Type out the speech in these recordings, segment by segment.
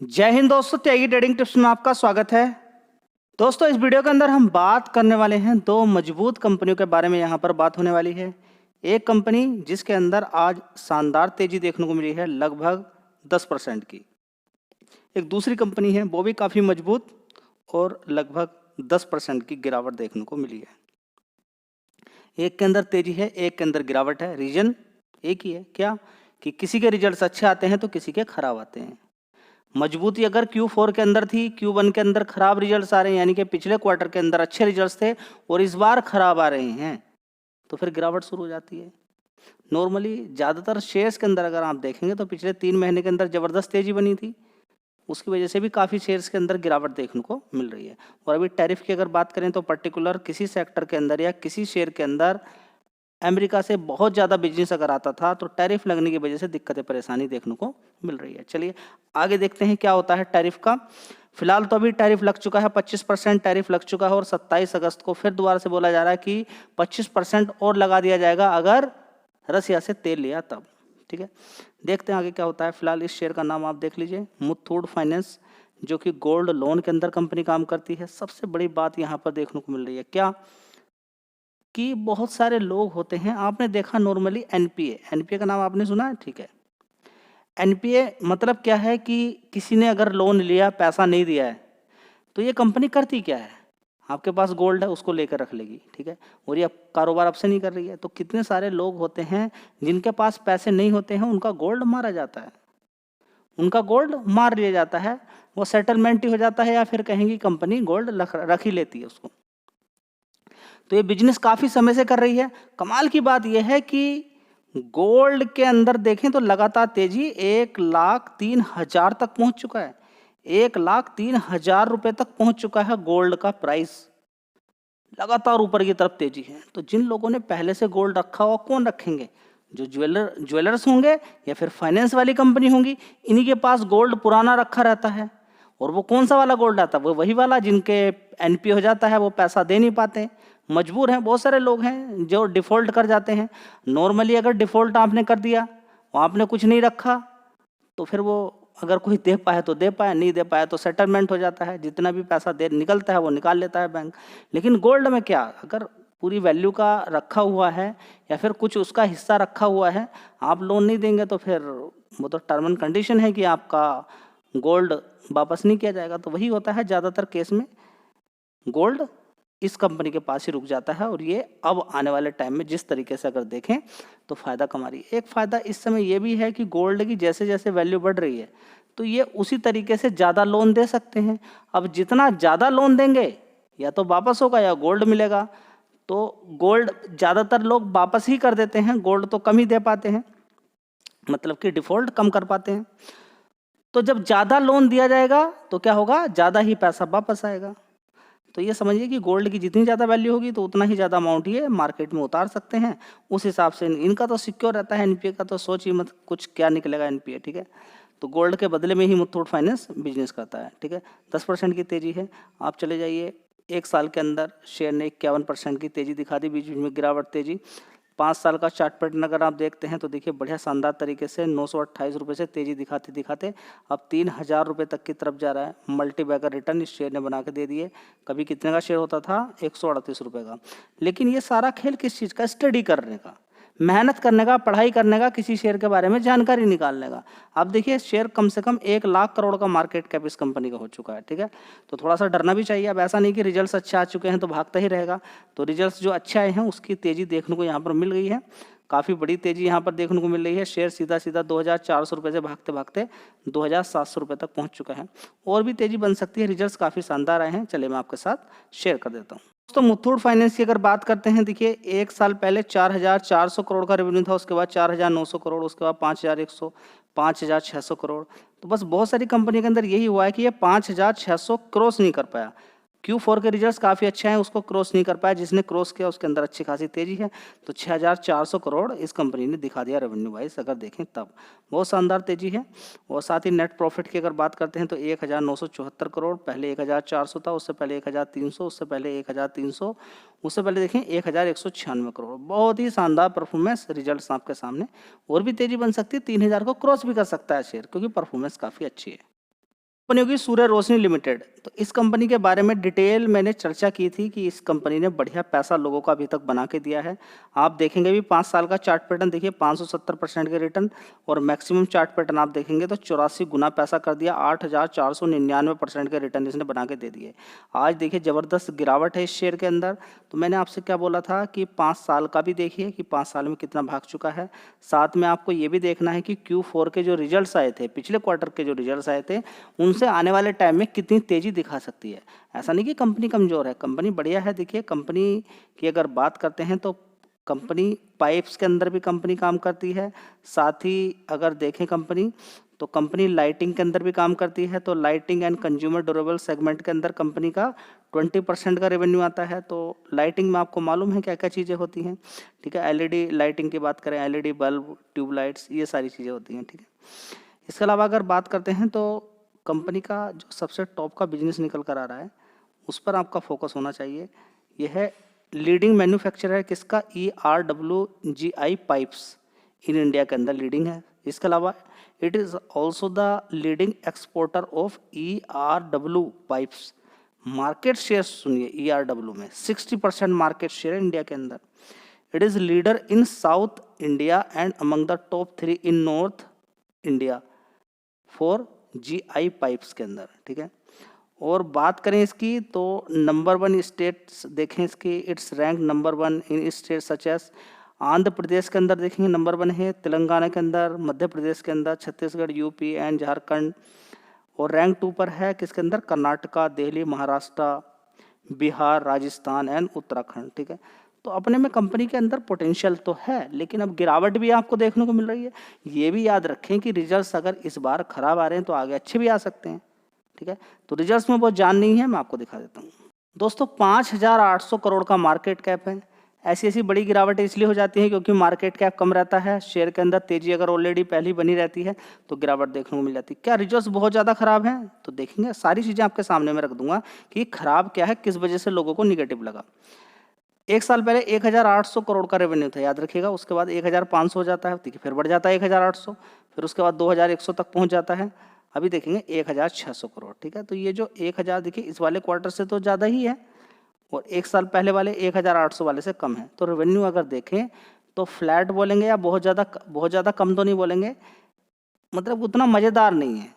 जय हिंद दोस्तों, त्यागी trading tips में आपका स्वागत है। दोस्तों, इस वीडियो के अंदर हम बात करने वाले हैं दो मजबूत कंपनियों के बारे में। यहाँ पर बात होने वाली है एक कंपनी जिसके अंदर आज शानदार तेजी देखने को मिली है, लगभग 10% की। एक दूसरी कंपनी है, वो भी काफ़ी मजबूत और लगभग 10% की गिरावट देखने को मिली है। एक के अंदर तेजी है, एक के अंदर गिरावट है। रीजन एक ही है, क्या कि किसी के रिजल्ट्स अच्छे आते हैं तो किसी के खराब आते हैं। मजबूती अगर Q4 के अंदर थी, Q1 के अंदर खराब रिजल्ट्स आ रहे हैं, यानी कि पिछले क्वार्टर के अंदर अच्छे रिजल्ट्स थे और इस बार खराब आ रहे हैं, तो फिर गिरावट शुरू हो जाती है। नॉर्मली ज़्यादातर शेयर्स के अंदर अगर आप देखेंगे तो पिछले 3 महीने के अंदर ज़बरदस्त तेज़ी बनी थी, उसकी वजह से भी काफ़ी शेयर्स के अंदर गिरावट देखने को मिल रही है। और अभी टैरिफ की अगर बात करें तो पर्टिकुलर किसी सेक्टर के अंदर या किसी शेयर के अंदर अमेरिका से बहुत ज़्यादा बिजनेस अगर आता था तो टैरिफ लगने की वजह से दिक्कतें परेशानी देखने को मिल रही है। चलिए आगे देखते हैं क्या होता है टैरिफ का। फिलहाल तो अभी टैरिफ लग चुका है, 25% टैरिफ लग चुका है और 27 अगस्त को फिर दोबारा से बोला जा रहा है कि 25% और लगा दिया जाएगा अगर रसिया से तेल लिया तब। ठीक है, देखते हैं आगे क्या होता है। फिलहाल इस शेयर का नाम आप देख लीजिए, मुथूट फाइनेंस, जो कि गोल्ड लोन के अंदर कंपनी काम करती है। सबसे बड़ी बात यहाँ पर देखने को मिल रही है क्या कि बहुत सारे लोग होते हैं, आपने देखा नॉर्मली एनपीए का नाम आपने सुना है, ठीक है। एनपीए मतलब क्या है कि किसी ने अगर लोन लिया, पैसा नहीं दिया है, तो ये कंपनी करती क्या है, आपके पास गोल्ड है उसको लेकर रख लेगी, ठीक है, और ये कारोबार आपसे नहीं कर रही है। तो कितने सारे लोग होते हैं जिनके पास पैसे नहीं होते हैं, उनका गोल्ड मारा जाता है, उनका गोल्ड मार लिया जाता है, वो सेटलमेंट ही हो जाता है या फिर कहेंगी कंपनी गोल्ड रख ही लेती है उसको। तो ये बिजनेस काफ़ी समय से कर रही है। कमाल की बात यह है कि गोल्ड के अंदर देखें तो लगातार तेजी 1,03,000 तक पहुंच चुका है। 1,03,000 रुपए तक पहुंच चुका है गोल्ड का प्राइस, लगातार ऊपर की तरफ तेजी है। तो जिन लोगों ने पहले से गोल्ड रखा हुआ, कौन रखेंगे, जो ज्वेलर्स होंगे या फिर फाइनेंस वाली कंपनी होंगी, इन्हीं के पास गोल्ड पुराना रखा रहता है। और वो कौन सा वाला गोल्ड आता है, वो वही वाला जिनके एनपीए हो जाता है, वो पैसा दे नहीं पाते, मजबूर हैं। बहुत सारे लोग हैं जो डिफ़ॉल्ट कर जाते हैं। नॉर्मली अगर डिफ़ॉल्ट आपने कर दिया और आपने कुछ नहीं रखा, तो फिर वो अगर कोई दे पाए तो दे पाए, नहीं दे पाए तो सेटलमेंट हो जाता है, जितना भी पैसा दे निकलता है वो निकाल लेता है बैंक। लेकिन गोल्ड में क्या, अगर पूरी वैल्यू का रखा हुआ है या फिर कुछ उसका हिस्सा रखा हुआ है, आप लोन नहीं देंगे तो फिर वो तो टर्म एंड कंडीशन है कि आपका गोल्ड वापस नहीं किया जाएगा। तो वही होता है ज़्यादातर केस में, गोल्ड इस कंपनी के पास ही रुक जाता है। और ये अब आने वाले टाइम में जिस तरीके से अगर देखें तो फ़ायदा कमा रही है। एक फ़ायदा इस समय ये भी है कि गोल्ड की जैसे जैसे वैल्यू बढ़ रही है, तो ये उसी तरीके से ज़्यादा लोन दे सकते हैं। अब जितना ज़्यादा लोन देंगे या तो वापस होगा या गोल्ड मिलेगा। तो गोल्ड ज़्यादातर लोग वापस ही कर देते हैं, गोल्ड तो कम ही दे पाते हैं, मतलब कि डिफ़ॉल्ट कम कर पाते हैं। तो जब ज़्यादा लोन दिया जाएगा तो क्या होगा, ज़्यादा ही पैसा वापस आएगा। तो ये समझिए कि गोल्ड की जितनी ज़्यादा वैल्यू होगी तो उतना ही ज़्यादा अमाउंट ये मार्केट में उतार सकते हैं। उस हिसाब से इनका तो सिक्योर रहता है, एनपीए का तो सोच ही मत कुछ क्या निकलेगा एनपीए, ठीक है। तो गोल्ड के बदले में ही मुथूट फाइनेंस बिजनेस करता है, ठीक है। 10% की तेज़ी है। आप चले जाइए, एक साल के अंदर शेयर ने 51% की तेज़ी दिखा दी, बीच बीच में गिरावट तेज़ी। 5 साल का चार्ट पैटर्न अगर आप देखते हैं तो देखिए बढ़िया शानदार तरीके से 928 रुपये से तेज़ी दिखाते दिखाते अब 3,000 रुपये तक की तरफ जा रहा है। मल्टी बैगर रिटर्न इस शेयर ने बना के दे दिए। कभी कितने का शेयर होता था, 138 रुपये का। लेकिन ये सारा खेल किस चीज़ का, स्टडी करने का, मेहनत करने का, पढ़ाई करने का, किसी शेयर के बारे में जानकारी निकालने का। अब देखिए शेयर कम से कम 1,00,000 करोड़ का मार्केट कैप इस कंपनी का हो चुका है, ठीक है। तो थोड़ा सा डरना भी चाहिए। अब ऐसा नहीं कि रिजल्ट्स अच्छे आ चुके हैं तो भागता ही रहेगा। तो रिजल्ट्स जो अच्छे आए हैं उसकी तेज़ी देखने को यहाँ पर मिल गई है, काफ़ी बड़ी तेज़ी यहाँ पर देखने को मिल रही है। शेयर सीधा सीधा 2,400 रुपये से भागते भागते 2,700 रुपये तक पहुँच चुका है। और भी तेज़ी बन सकती है, रिजल्ट्स काफ़ी शानदार आए हैं। चलिए मैं आपके साथ शेयर कर देता हूँ। तो मुथूट फाइनेंस की अगर बात करते हैं, देखिए एक साल पहले 4,400 करोड़ का रेवेन्यू था, उसके बाद 4,900 करोड़, उसके बाद 5,100, 5,600 करोड़। तो बस बहुत सारी कंपनी के अंदर यही हुआ है कि ये 5,600 क्रॉस नहीं कर पाया। Q4 के रिजल्ट्स काफ़ी अच्छे हैं, उसको क्रॉस नहीं कर पाया। जिसने क्रॉस किया उसके अंदर अच्छी खासी तेज़ी है। तो 6,400 करोड़ इस कंपनी ने दिखा दिया रेवेन्यू वाइज, अगर देखें तब बहुत शानदार तेज़ी है। और साथ ही नेट प्रॉफिट की अगर बात करते हैं तो 1,974 करोड़, पहले 1,400 था, उससे पहले 1,300, उससे पहले 1,300, उससे पहले देखें 1,196 करोड़। बहुत ही शानदार परफॉर्मेंस रिजल्ट्स आपके सामने। और भी तेज़ी बन सकती है, 3,000 को क्रॉस भी कर सकता है शेयर, क्योंकि परफॉर्मेंस काफ़ी अच्छी है। कंपनी होगी सूर्य रोशनी लिमिटेड। तो इस कंपनी के बारे में डिटेल मैंने चर्चा की थी कि इस कंपनी ने बढ़िया पैसा लोगों का अभी तक बना के दिया है। आप देखेंगे भी 5 साल का चार्ट पैटर्न देखिए, 570% के रिटर्न, और मैक्सिमम चार्ट पैटर्न आप देखेंगे तो 84 गुना पैसा कर दिया, 8,499% के रिटर्न इसने बना के दे दिए। आज देखिए ज़बरदस्त गिरावट है इस शेयर के अंदर। तो मैंने आपसे क्या बोला था कि 5 साल का भी देखिए कि 5 साल में कितना भाग चुका है। साथ में आपको ये भी देखना है कि Q4 के जो रिजल्ट्स आए थे, पिछले क्वार्टर के जो रिजल्ट्स आए थे, उनसे आने वाले टाइम में कितनी तेज़ी दिखा सकती है। ऐसा नहीं कि कंपनी कमज़ोर है, कंपनी बढ़िया है। देखिए कंपनी की अगर बात करते हैं तो कंपनी पाइप्स के अंदर भी कंपनी काम करती है। साथ ही अगर देखें कंपनी तो कंपनी लाइटिंग के अंदर भी काम करती है। तो lighting and consumer durable segment के अंदर कंपनी का 20% का रेवेन्यू आता है। तो लाइटिंग में आपको मालूम है क्या क्या चीज़ें होती हैं, ठीक है। एलईडी लाइटिंग की बात करें, एलईडी बल्ब, ट्यूबलाइट्स, ये सारी चीज़ें होती हैं, ठीक है। इसके अलावा अगर बात करते हैं तो कंपनी का जो सबसे टॉप का बिजनेस निकल कर आ रहा है उस पर आपका फोकस होना चाहिए। यह है लीडिंग मैन्युफैक्चरर है किसका, ERWGI पाइप्स इन इंडिया के अंदर लीडिंग है। इसके अलावा it is also the leading exporter of ERW pipes. Market share सुनिए, ERW में 60% मार्केट शेयर है इंडिया के अंदर। It is leader in south India and among the top 3 in north India for GI pipes के अंदर, ठीक है। और बात करें इसकी तो नंबर 1 स्टेट्स देखें इसकी, it's rank number 1 in state such as Andhra Pradesh के अंदर देखेंगे नंबर 1 है, तेलंगाना के अंदर, मध्य प्रदेश के अंदर, छत्तीसगढ़, यूपी एंड झारखंड। और रैंक 2 पर है किसके अंदर, कर्नाटका, दिल्ली, महाराष्ट्र, बिहार, राजस्थान एंड उत्तराखंड, ठीक है। तो अपने में कंपनी के अंदर पोटेंशियल तो है, लेकिन अब गिरावट भी आपको देखने को मिल रही है। ये भी याद रखें कि रिजल्ट्स अगर इस बार खराब आ रहे हैं तो आगे अच्छे भी आ सकते हैं, ठीक है। तो रिजल्ट्स में बहुत जान नहीं है, मैं आपको दिखा देता हूँ। दोस्तों 5,800 करोड़ का मार्केट कैप है। ऐसी बड़ी गिरावटें इसलिए हो जाती हैं क्योंकि मार्केट कैप कम रहता है, शेयर के अंदर तेजी अगर ऑलरेडी पहली बनी रहती है तो गिरावट देखने को मिल जाती है। क्या रिजल्ट्स बहुत ज़्यादा खराब हैं? तो देखेंगे, सारी चीज़ें आपके सामने में रख दूंगा कि खराब क्या है, किस वजह से लोगों को निगेटिव लगा। 1 साल पहले 1,800 करोड़ का रेवेन्यू था, याद रखिएगा। उसके बाद 1,500 हो जाता है, देखिए फिर बढ़ जाता है 1,800, फिर उसके बाद 2,100 तक पहुंच जाता है। अभी देखेंगे 1,600 करोड़, ठीक है। तो ये जो 1,000 देखिए इस वाले क्वार्टर से तो ज़्यादा ही है और 1 साल पहले वाले 1,800 वाले से कम है। तो रेवेन्यू अगर देखें तो फ्लैट बोलेंगे या बहुत ज़्यादा कम तो नहीं बोलेंगे, मतलब उतना मज़ेदार नहीं है,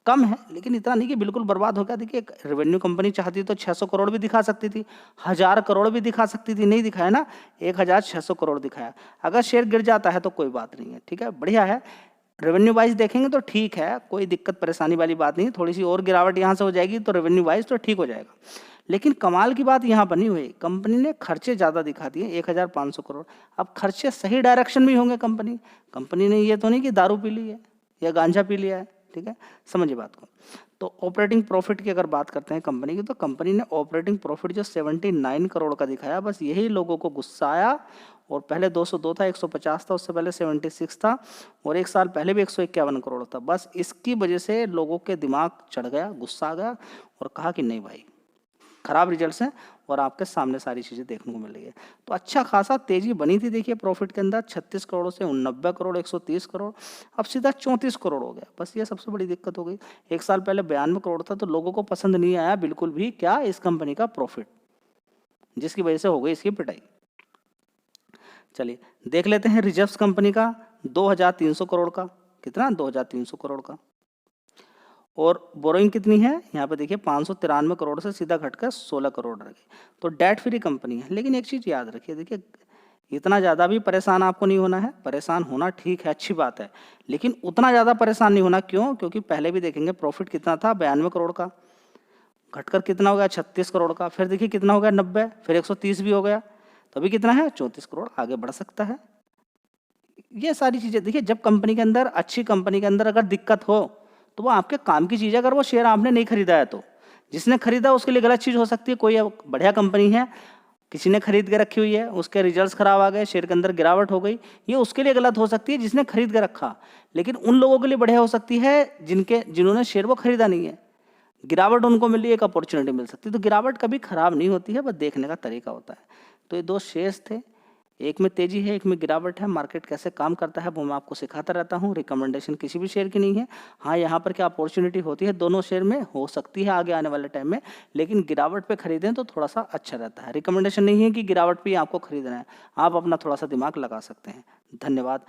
कम है, लेकिन इतना नहीं कि बिल्कुल बर्बाद हो गया। देखिए रेवेन्यू कंपनी चाहती तो 600 करोड़ भी दिखा सकती थी, 1,000 करोड़ भी दिखा सकती थी, नहीं दिखाया ना, 1,600 करोड़ दिखाया। अगर शेयर गिर जाता है तो कोई बात नहीं है, ठीक है, बढ़िया है। रेवेन्यू वाइज देखेंगे तो ठीक है, कोई दिक्कत परेशानी वाली बात नहीं। थोड़ी सी और गिरावट यहाँ से हो जाएगी तो रेवेन्यू वाइज तो ठीक हो जाएगा। लेकिन कमाल की बात यहाँ बनी हुई, कंपनी ने खर्चे ज़्यादा दिखा दिए, 1,500 करोड़। अब खर्चे सही डायरेक्शन में होंगे। कंपनी ने ये तो नहीं कि दारू पी ली है या गांजा पी लिया है, ठीक है, समझिए बात को। तो ऑपरेटिंग प्रॉफिट की अगर बात करते हैं कंपनी की, तो कंपनी ने ऑपरेटिंग प्रॉफिट जो 79 करोड़ का दिखाया, बस यही लोगों को गुस्सा आया। और पहले 202 था, 150 था, उससे पहले 76 था, और 1 साल पहले भी 151 करोड़ था। बस इसकी वजह से लोगों के दिमाग चढ़ गया, गुस्सा आ गया और कहा कि नहीं भाई, खराब रिजल्ट्स हैं और आपके सामने सारी चीज़ें देखने को मिल रही है। तो अच्छा खासा तेजी बनी थी, देखिए प्रॉफिट के अंदर 36 करोड़ से 89 करोड़, 130 करोड़, अब सीधा 34 करोड़ हो गया। बस ये सबसे बड़ी दिक्कत हो गई। 1 साल पहले 92 करोड़ था, तो लोगों को पसंद नहीं आया बिल्कुल भी क्या, इस कंपनी का प्रॉफिट, जिसकी वजह से हो गई इसकी पिटाई। चलिए देख लेते हैं रिजर्व्स कंपनी का, 2,300 करोड़ का। कितना? 2,300 करोड़ का। और बोरोइंग कितनी है यहाँ पे देखिए, 593 करोड़ से सीधा घटकर 16 करोड़ रह गई। तो डेट फ्री कंपनी है। लेकिन एक चीज़ याद रखिए, देखिए इतना ज़्यादा भी परेशान आपको नहीं होना है। परेशान होना ठीक है, अच्छी बात है, लेकिन उतना ज़्यादा परेशान नहीं होना। क्यों? क्योंकि पहले भी देखेंगे प्रॉफिट कितना था, 92 करोड़ का, घटकर कितना हो गया, 36 करोड़ का। फिर देखिए कितना हो गया, 90, फिर 130 भी हो गया, तो अभी कितना है, 34 करोड़। आगे बढ़ सकता है। ये सारी चीज़ें देखिए, जब कंपनी के अंदर, अच्छी कंपनी के अंदर अगर दिक्कत हो तो वो आपके काम की चीज़ है। अगर वो शेयर आपने नहीं खरीदा है तो जिसने खरीदा उसके लिए गलत चीज़ हो सकती है। कोई बढ़िया कंपनी है, किसी ने खरीद के रखी हुई है, उसके रिजल्ट्स खराब आ गए, शेयर के अंदर गिरावट हो गई, ये उसके लिए गलत हो सकती है जिसने खरीद के रखा। लेकिन उन लोगों के लिए बढ़िया हो सकती है जिन्होंने शेयर वो खरीदा नहीं है, गिरावट उनको मिली, एक अपॉर्चुनिटी मिल सकती है। तो गिरावट कभी खराब नहीं होती है, बस देखने का तरीका होता है। तो ये 2 शेयर्स थे, एक में तेजी है, एक में गिरावट है। मार्केट कैसे काम करता है वो मैं आपको सिखाता रहता हूँ। रिकमेंडेशन किसी भी शेयर की नहीं है। हाँ, यहाँ पर क्या अपॉर्चुनिटी होती है, दोनों शेयर में हो सकती है आगे आने वाले टाइम में, लेकिन गिरावट पे खरीदें तो थोड़ा सा अच्छा रहता है। रिकमेंडेशन नहीं है कि गिरावट पे ही आपको खरीदना है, आप अपना थोड़ा सा दिमाग लगा सकते हैं। धन्यवाद।